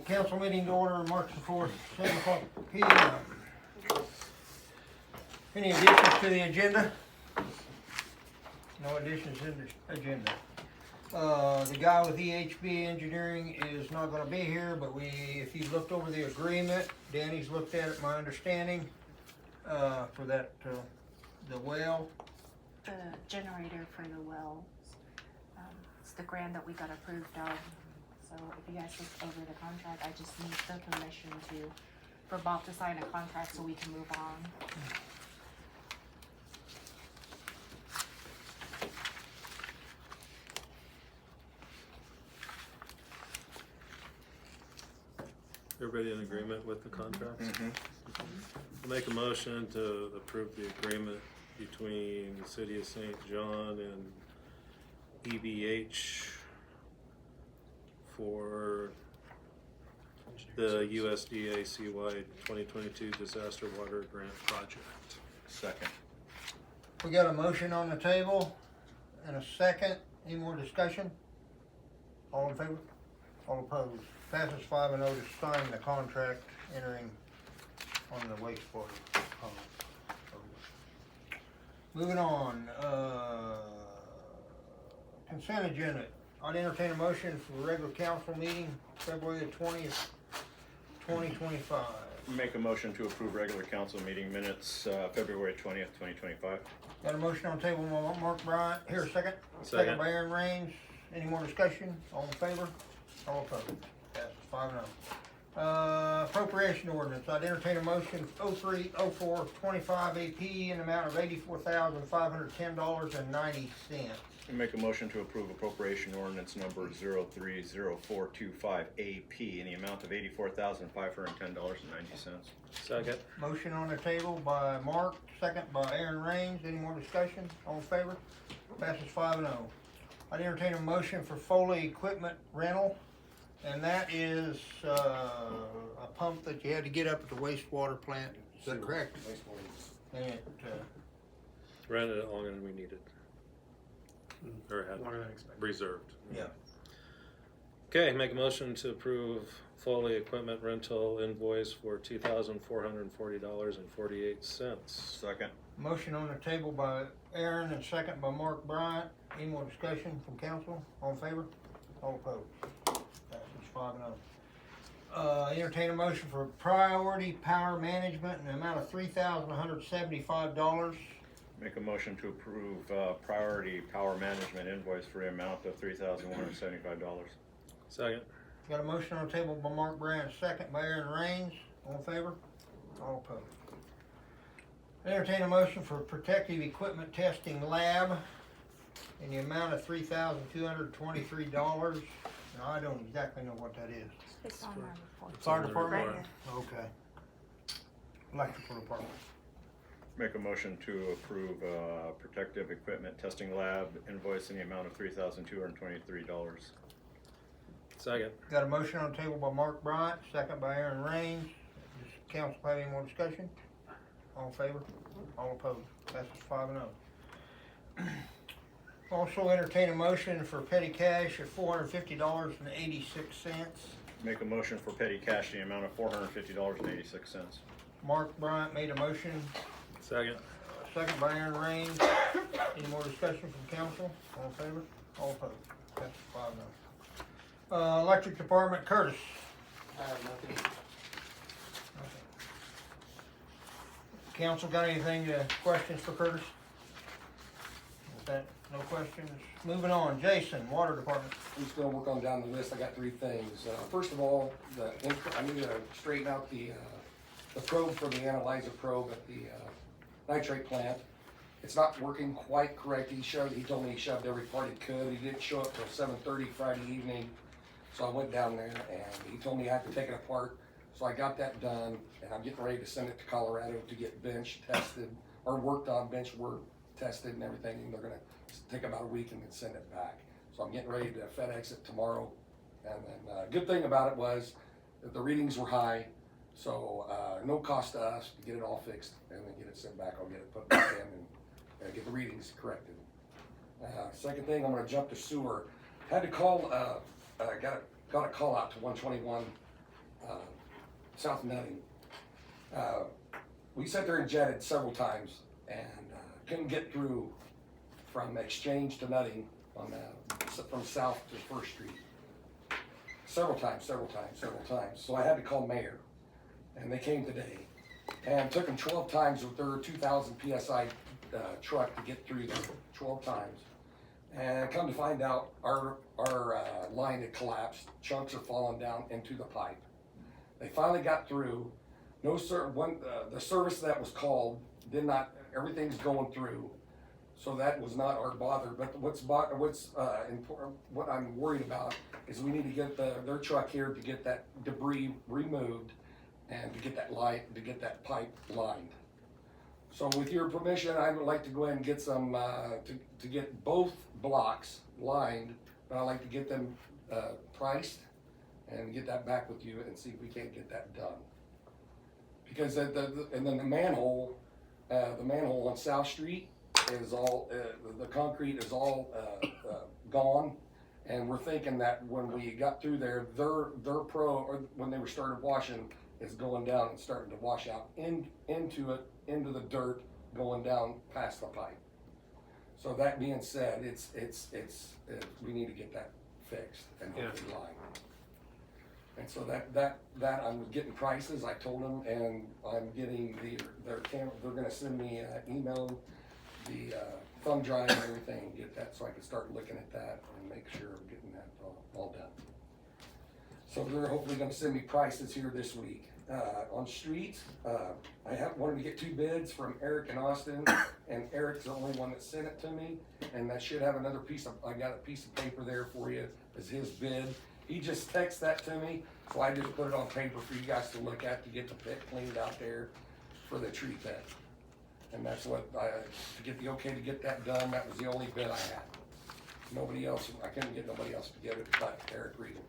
Council meeting to order on March the 4th, 7 o'clock p.m. Any additions to the agenda? No additions in the agenda. The guy with EHB Engineering is not gonna be here, but if you've looked over the agreement, Danny's looked at it, my understanding, for that, the well. The generator for the wells. It's the grant that we got approved of. So if you guys look over the contract, I just need the permission for Bob to sign a contract so we can move on. Everybody in agreement with the contracts? Mm-hmm. I'll make a motion to approve the agreement between the City of St. John and EBH for the USDA CY 2022 Disaster Water Grant Project. Second. We got a motion on the table and a second. Any more discussion? All in favor? All opposed? Passes 5-0 to sign the contract entering on the wastewater. Moving on, consent agenda. I'd entertain a motion for a regular council meeting, February the 20th, 2025. Make a motion to approve regular council meeting minutes, February 20th, 2025. Got a motion on the table by Mark Bryant. Here, a second. Second by Aaron Raines. Any more discussion? All in favor? All opposed? Passes 5-0. Appropriation ordinance. I'd entertain a motion 030425 AP in the amount of $84,510.90. Make a motion to approve appropriation ordinance number 030425 AP in the amount of $84,510.90. Second. Motion on the table by Mark, second by Aaron Raines. Any more discussion? All in favor? Passes 5-0. I'd entertain a motion for Foley equipment rental, and that is a pump that you had to get up at the wastewater plant. Is that correct? And it, Rented it longer than we needed. Or had reserved. yeah. Okay, make a motion to approve Foley equipment rental invoice for $2,440.48. Second. Motion on the table by Aaron and second by Mark Bryant. Any more discussion from council? All in favor? All opposed? Passes 5-0. Entertain a motion for priority power management in the amount of $3,175. Make a motion to approve priority power management invoice for the amount of $3,175. Second. Got a motion on the table by Mark Bryant, second by Aaron Raines. All in favor? All opposed? Entertain a motion for protective equipment testing lab in the amount of $3,223. Now, I don't exactly know what that is. It's on our report. Fire the department? report. Okay. Electrical department. Make a motion to approve protective equipment testing lab invoice in the amount of $3,223. Second. Got a motion on the table by Mark Bryant, second by Aaron Raines. Does council have any more discussion? All in favor? All opposed? Passes 5-0. Also entertain a motion for petty cash of $450.86. Make a motion for petty cash in the amount of $450.86. Mark Bryant made a motion, Second. second by Aaron Raines. Any more discussion from council? All in favor? All opposed? Passes 5-0. Electric Department, Curtis. I have nothing. Council got anything, questions for Curtis? With that, no questions. Moving on, Jason, Water Department. I'm just gonna work on down the list. I got 3 things. First of all, I need to straighten out the probe for the analyzer probe at the nitrate plant. It's not working quite correct. He told me he shoved every part he could. He didn't show up till 7:30 Friday evening. So I went down there and he told me I had to take it apart. So I got that done and I'm getting ready to send it to Colorado to get bench tested or worked on, bench work tested and everything. And they're gonna take about a week and then send it back. So I'm getting ready to FedEx it tomorrow. And then good thing about it was that the readings were high. So no cost to us to get it all fixed and then get it sent back. I'll get it put back in and get the readings corrected. Second thing, I'm gonna jump to sewer. Had to call, got a call out to 121 South Nutting. We sat there and jetted several times and couldn't get through from Exchange to Nutting on from South to First Street. Several times. So I had to call Mayor, and they came today. And it took them 12 times with their 2,000 PSI truck to get through there, 12 times. And come to find out, our line had collapsed. Chunks are falling down into the pipe. They finally got through. No the service that was called did not. Everything's going through, so that was not our bother. But what I'm worried about is we need to get their truck here to get that debris removed and to get that pipe lined. So with your permission, I would like to go ahead and get some to get both blocks lined, but I'd like to get them priced and get that back with you and see if we can't get that done. Because and then the manhole on South Street is all the concrete is all gone, and we're thinking that when we got through there, their or when they were started washing, is going down and starting to wash out into the dirt, going down past the pipe. So that being said, we need to get that fixed and hopefully lined. And so that I'm getting prices. I told them, and I'm getting they're gonna send me an email, the thumb drive and everything, and get that so I can start looking at that and make sure I'm getting that all done. So they're hopefully gonna send me prices here this week. On streets, I wanted to get 2 bids from Eric and Austin, and Eric's the only one that sent it to me, and I should have another I got a piece of paper there for you as his bid. He just texted that to me, so I just put it on paper for you guys to look at to get the pit cleaned out there for the tree pit. And that's what to get the okay to get that done, that was the only bid I had. Nobody else, I couldn't get nobody else to get it but Eric Regal.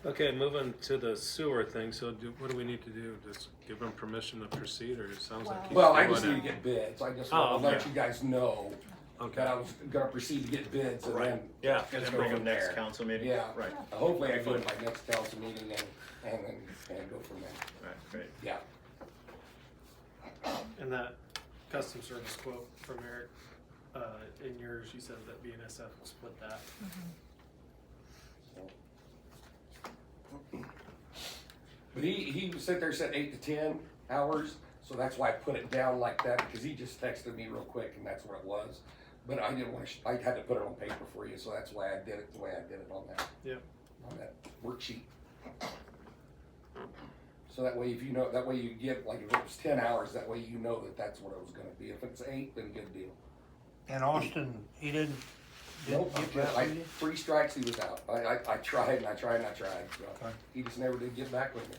Okay, moving to the sewer thing, so what do we need to do? Just give them permission to proceed, or it sounds like? Well, I you just wanna- need to get bids, I just Oh, want to let okay. you guys know Okay, that I was gonna proceed to get bids and then. yeah, And just then bring go them from next there. council meeting? Yeah. Right, Hopefully I get it by next council meeting and go from there, right, great. yeah. And that custom service quote from Eric, in yours, you said that BNSF will split that. But he sit there, said 8 to 10 hours, so that's why I put it down like that, because he just texted me real quick and that's what it was. But I didn't want to, I had to put it on paper for you, so that's why I did it the way I did it on that. Yep. On that worksheet. So that way, if you know, that way you get, like if it was 10 hours, that way you know that that's what it was gonna be. If it's 8, then good deal. And Austin, he didn't Nope, get back with you? 3 strikes, he was out. I tried and I tried and I tried, so Okay. he just never did get back with me.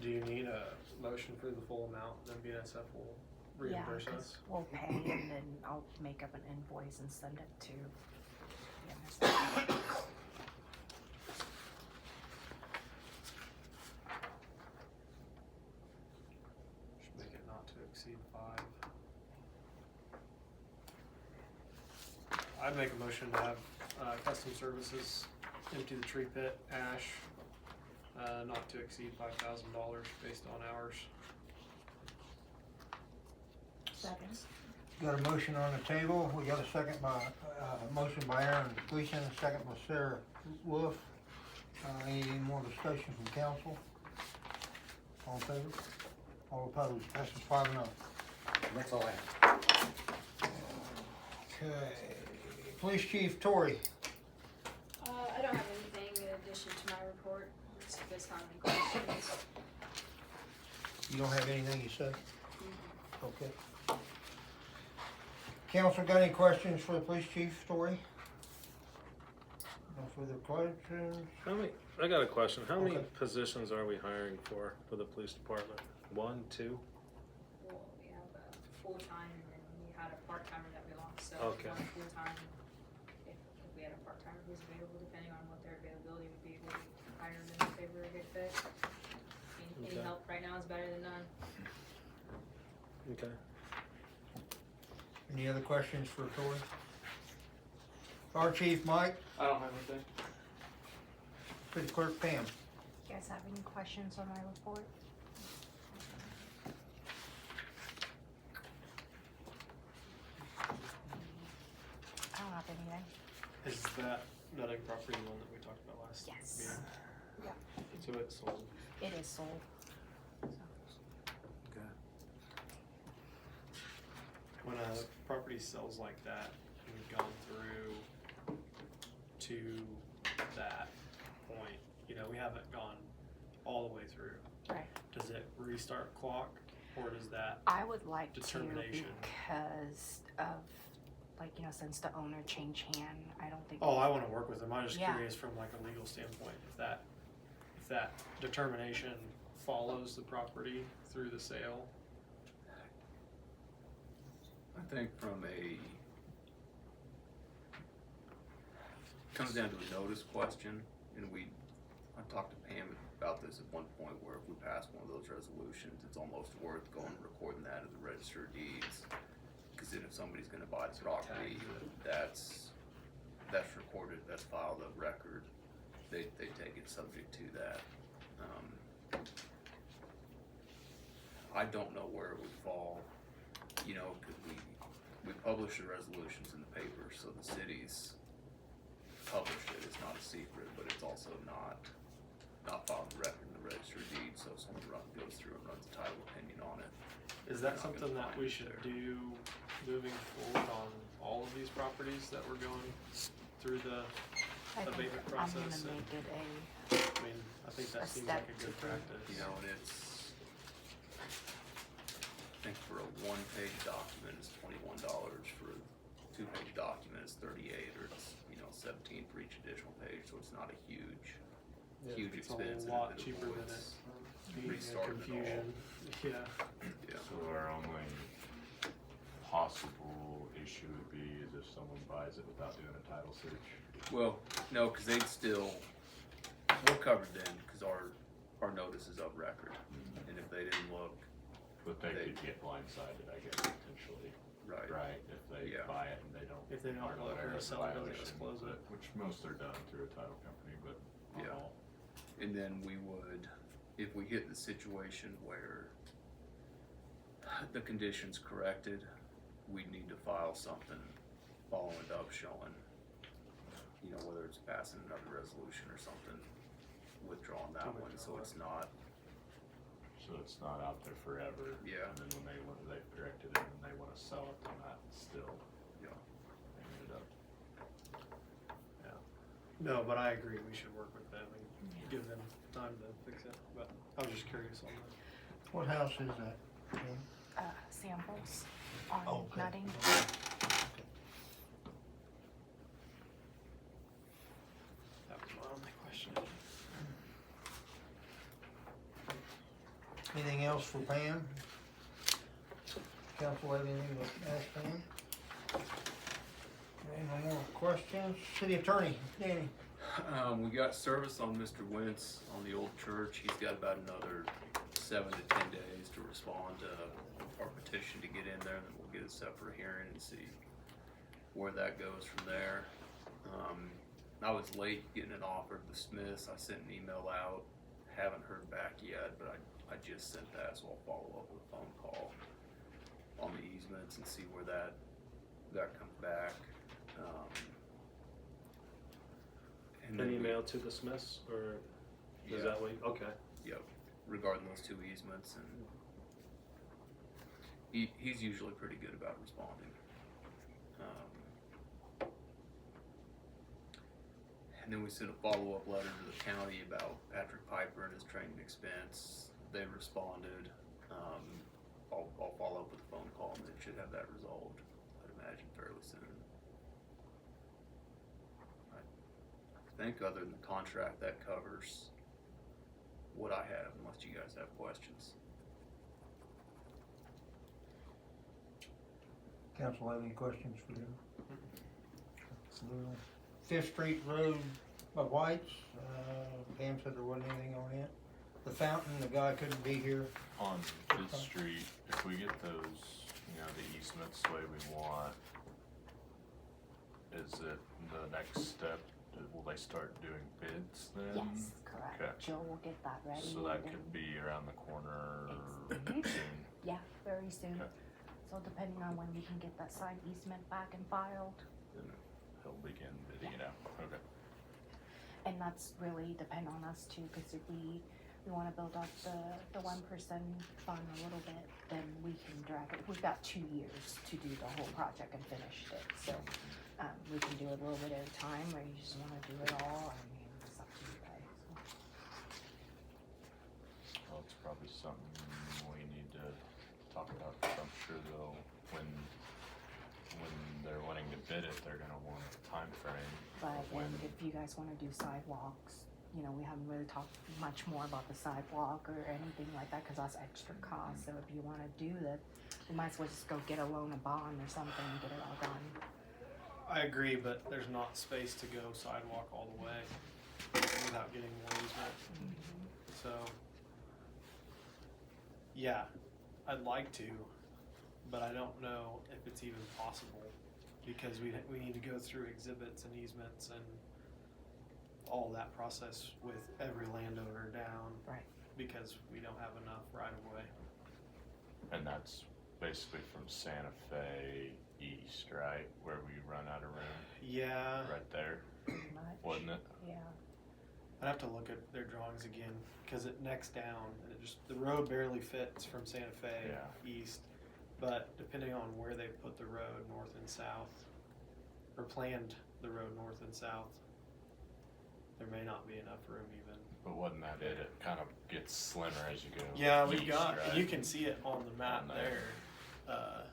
Do you need a motion for the full amount, then BNSF will Yeah, reimburse 'cause us? we'll pay and then I'll make up an invoice and send it to BNSF. Should make it not to exceed 5. I'd make a motion to have, custom services empty the tree pit, ash, not to exceed $5,000 based on hours. Second. Got a motion on the table, we got a second by, motion by Aaron Gleason, a second by Sarah Wolf. Any more discussion from council? All in favor? All opposed? Passes 5-0. That's all I have. Okay, Police Chief Tory. I don't have anything in addition to my report, unless you guys have any questions. You don't have anything you said? Okay. Council got any questions for the police chief, Story? No further questions? I got a question, how many Okay. positions are we hiring for the police department? 1, 2? Well, we have a full-time and then we had a part-timer that we lost, so Okay. one full-time. If we had a part-timer who's available, depending on what their availability would be, we'll hire them if they were a good fit. Any Okay. help right now is better than none. Okay. Any other questions for Tori? Fire Chief Mike, I don't have anything. City Clerk Pam. You guys have any questions on my report? I don't have anything. Is that nutting property the one that we talked about last Yes. meeting? Yeah. So it's sold. It is sold. When a property sells like that, and we've gone through to that point, you know, we haven't gone all the way through. Right. Does it restart clock, or does that, I would like to Determination. because of, like, you know, since the owner changed hand, I don't think. oh, I wanna work with them, I'm just Yeah. curious from like a legal standpoint, if that determination follows the property through the sale. I think from a, comes down to a notice question, and I talked to Pam about this at one point, where if we pass one of those resolutions, it's almost worth going and recording that in the register of deeds. Cause then if somebody's gonna buy the property, that's recorded, that's filed of record, they take it subject to that. I don't know where it would fall, you know, cause we publish the resolutions in the paper, so the city's published it, it's not a secret, but it's also not filed in record in the register of deeds, so if someone goes through and runs a title opinion on it. Is that They're not something gonna that find we it should there. do moving forward on all of these properties that we're going through the, I think abatement I'm gonna process and- make it I mean, I think that A seems step like a good to do. practice. You know, and it's, I think for a one-page document, it's $21, for a two-page document, it's 38, or it's, you know, 17 for each additional page, so it's not a huge It's expense. a and lot it cheaper than it avoids being a restarting it all. confusion. Yeah, Yeah. So our only possible issue would be is if someone buys it without doing a title search. Well, no, cause we're covered then, cause our notice is of record, and if they didn't look, But they They- could get blindsided, I guess, potentially, right, right? If they Yeah. buy it and they don't. If they don't aren't know if aware the of seller doesn't violation, disclose it. Which most are done through a title company, but not Yeah. all. and then we would, if we hit the situation where the condition's corrected, we'd need to file something following it up showing, you know, whether it's passing another resolution or something, withdrawing that one, so it's not, So it's not out there forever. Yeah. And then when they've corrected it and they wanna sell it, then that's still you know, hanging it up. no, but I agree, we should work with them and give them time to fix it, but I was just curious on that. What house is that? Pam? samples on Okay. nutting. That was my only question. Anything else for Pam? Council have anything to ask Pam? Okay, no more questions? City Attorney, Danny. we got service on Mr. Wentz on the old church. He's got about another 7 to 10 days to respond to our petition to get in there, and then we'll get it set for a hearing and see where that goes from there. I was late getting it offered to Smiths. I sent an email out, haven't heard back yet, but I just sent that, so I'll follow up with a phone call on the easements and see where that comes back. And An then we- email to the Smiths, or Yeah. is that what, okay. Yep, regarding those two easements, and he's usually pretty good about responding. And then we sent a follow-up letter to the county about Patrick Piper and his training expense. They responded. I'll follow up with a phone call, and they should have that resolved, I'd imagine, fairly soon. I think other than the contract, that covers what I have, unless you guys have questions. Council have any questions for them? Fifth Street Road by White's, Pam said there wasn't anything on it. The fountain, the guy couldn't be here. On Fifth Street, if we get those you know, the easements the way we want, is it the next step? Will they start doing bids then? Yes, correct. Okay. Jill will get that ready. So that and could be around the corner It's- soon. Yeah, very soon. Okay. So depending on when we can get that signed easement back and filed, Then he'll begin bidding it out. Okay. and that's really depend on us too, cause if we wanna build up the 1% fund a little bit, then we can drag it. We've got 2 years to do the whole project and finish it, so, we can do it a little bit at a time, or you just wanna do it all, I mean, it's up to you guys. Well, it's probably something we need to talk about, 'cause I'm sure they'll, when they're wanting to bid it, they're gonna want a time frame. But of when. and if you guys wanna do sidewalks, you know, we haven't really talked much more about the sidewalk or anything like that, cause that's extra cost, so if you wanna do that, we might as well just go get a loan, a bond or something and get it all done. I agree, but there's not space to go sidewalk all the way without getting more easement. So, yeah, I'd like to, but I don't know if it's even possible because we need to go through exhibits and easements and all that process with every landowner down. Right. Because we don't have enough right of way. And that's basically from Santa Fe east, right? Where we run out of room, Yeah, right there, Pretty much. wasn't it? Yeah. I'd have to look at their drawings again because it necks down and it just the road barely fits from Santa Fe Yeah. east. But depending on where they put the road north and south, or planned the road north and south, there may not be enough room even. But wasn't that it? It kind of gets slimmer as you go. Yeah, we've east, got, right? and you can see it on the map On there. there.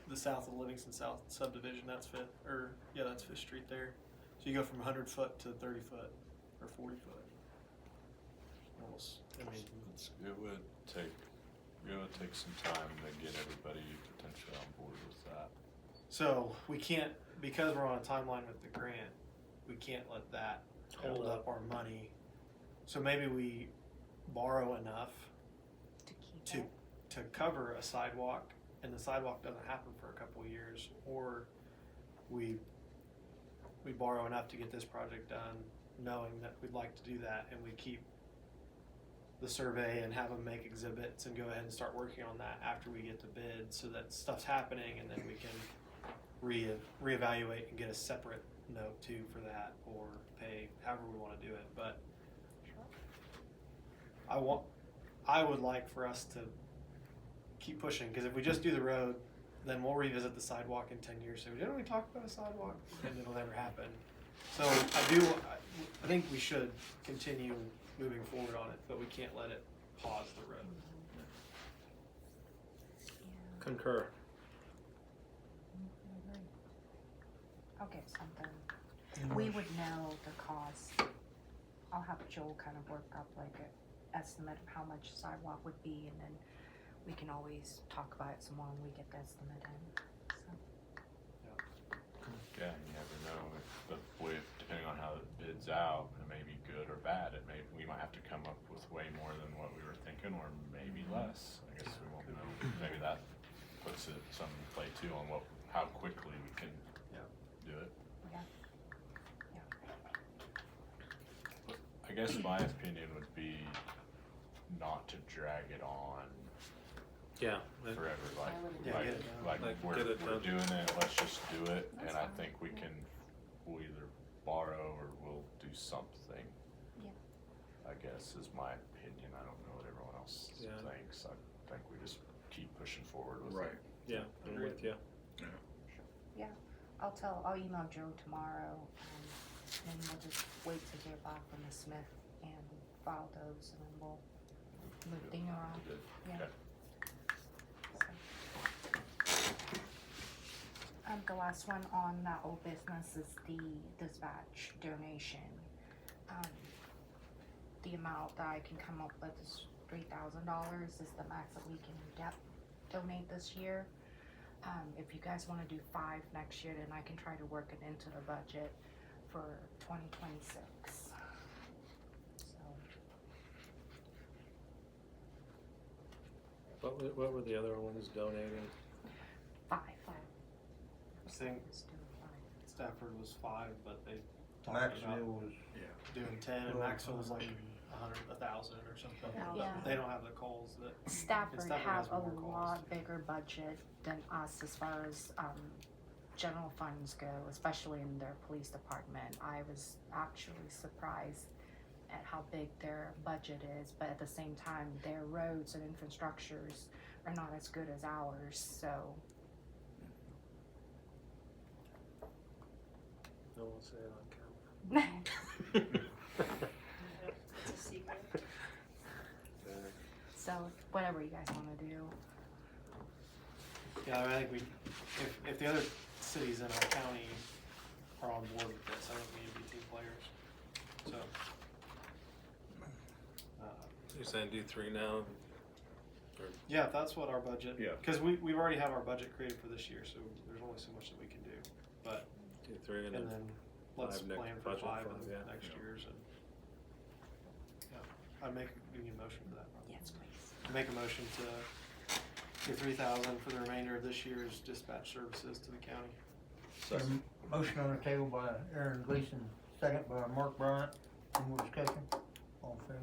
The south of Livingston South subdivision, that's that's Fifth Street there. So you go from 100 foot to 30 foot or 40 foot. Almost, I mean, It would take some time to get everybody potentially on board with that. so we can't, because we're on a timeline with the grant, we can't let that hold up our money. So maybe we borrow enough To keep to it. to cover a sidewalk, and the sidewalk doesn't happen for a couple of years, or we borrow enough to get this project done, knowing that we'd like to do that, and we keep the survey and have them make exhibits and go ahead and start working on that after we get the bid, so that stuff's happening, and then we can reevaluate and get a separate note too for that, or pay however we want to do it. But I would like for us to keep pushing, because if we just do the road, then we'll revisit the sidewalk in 10 years. So didn't we talk about a sidewalk? And it'll never happen. So I think we should continue moving forward on it, but we can't let it pause the road. Yeah. Concur. I agree. I'll get something. We would know the cost. I'll have Joel kind of work up like an estimate of how much sidewalk would be, and then we can always talk about it some more when we get the estimate in. So, Yeah, you never know depending on how it bids out, it may be good or bad. We might have to come up with way more than what we were thinking, or maybe less. I guess we won't know. Maybe that puts some in play too on how quickly we can do it. yeah. But I guess my opinion would be not to drag it on Yeah. forever. I would agree. Yeah, get it done. Like Like, we're get it done. doing it. Let's just do it. That's And I fine. think we'll either borrow or we'll do something. Yeah. I guess is my opinion. I don't know what everyone else Yeah. thinks. I think we just keep pushing forward with Right. it. Yeah, I'm with you. I'll email Joe tomorrow, and we'll just wait to hear back from the Smith and file those, and then we'll move things around. Good. Yeah. Okay. The last one on that old business is the dispatch donation. The amount that I can come up with is $3,000 is the max that we can donate this year. If you guys wanna do 5 next year, then I can try to work it into the budget for 2026. So, What were the other ones donating? 5. I think Stafford was 5, but they talked Maxville about was, doing 10, and Maxville was like 1,000 or something. But Yeah. they don't have the calls that. Stafford Stafford have has a more calls. lot bigger budget than us as far as general funds go, especially in their police department. I was actually surprised at how big their budget is, but at the same time, their roads and infrastructures are not as good as ours, so. No one say it on camera. It's a secret. So, whatever you guys wanna do. Yeah, I mean, I think if the other cities in our county are on board with this, I think we need to be team players. So. You're saying do 3 now? Yeah, if that's what our budget. Yeah. Because we've already have our budget created for this year, so there's only so much that we can do. But Do 3 and and then then let's 5 next plan for budget 5 for in it, yeah. next year's and. Yeah, I give you a motion for that. Probably. Yes, please. I make a motion to give 3,000 for the remainder of this year's dispatch services to the county. Second. motion on the table by Aaron Gleason, second by Mark Bryant. Any more discussion? All in favor?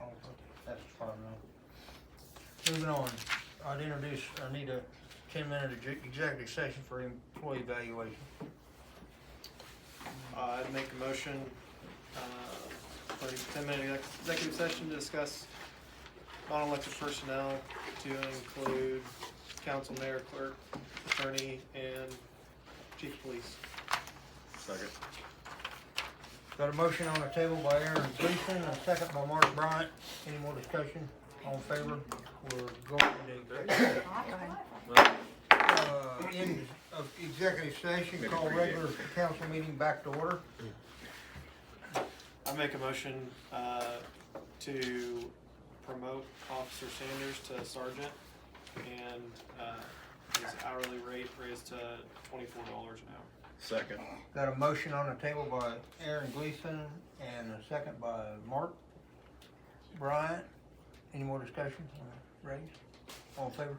All opposed? That's 5-0. Moving on, I need a 10-minute executive session for employee evaluation. I'd make a motion for a 10-minute executive session to discuss non-elected personnel to include council, mayor, clerk, attorney, and chief of police. Second. Got a motion on the table by Aaron Gleason, and a second by Mark Bryant. Any more discussion? All in favor? We're going to end of executive session, Maybe call pregame. regular council meeting back to order. I make a motion to promote Officer Sanders to sergeant and his hourly rate raised to $24 an hour. Second. Got a motion on the table by Aaron Gleason and a second by Mark Bryant. Any more discussion on the raise? All in favor?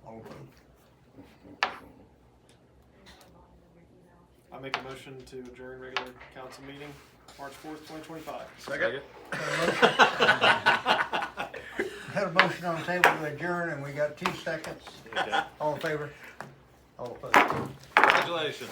All opposed? I make a motion to adjourn regular council meeting March 4th, 2025. Second. Had a motion on the table to adjourn and we got 2 seconds. Okay. All in favor? All opposed? Congratulations.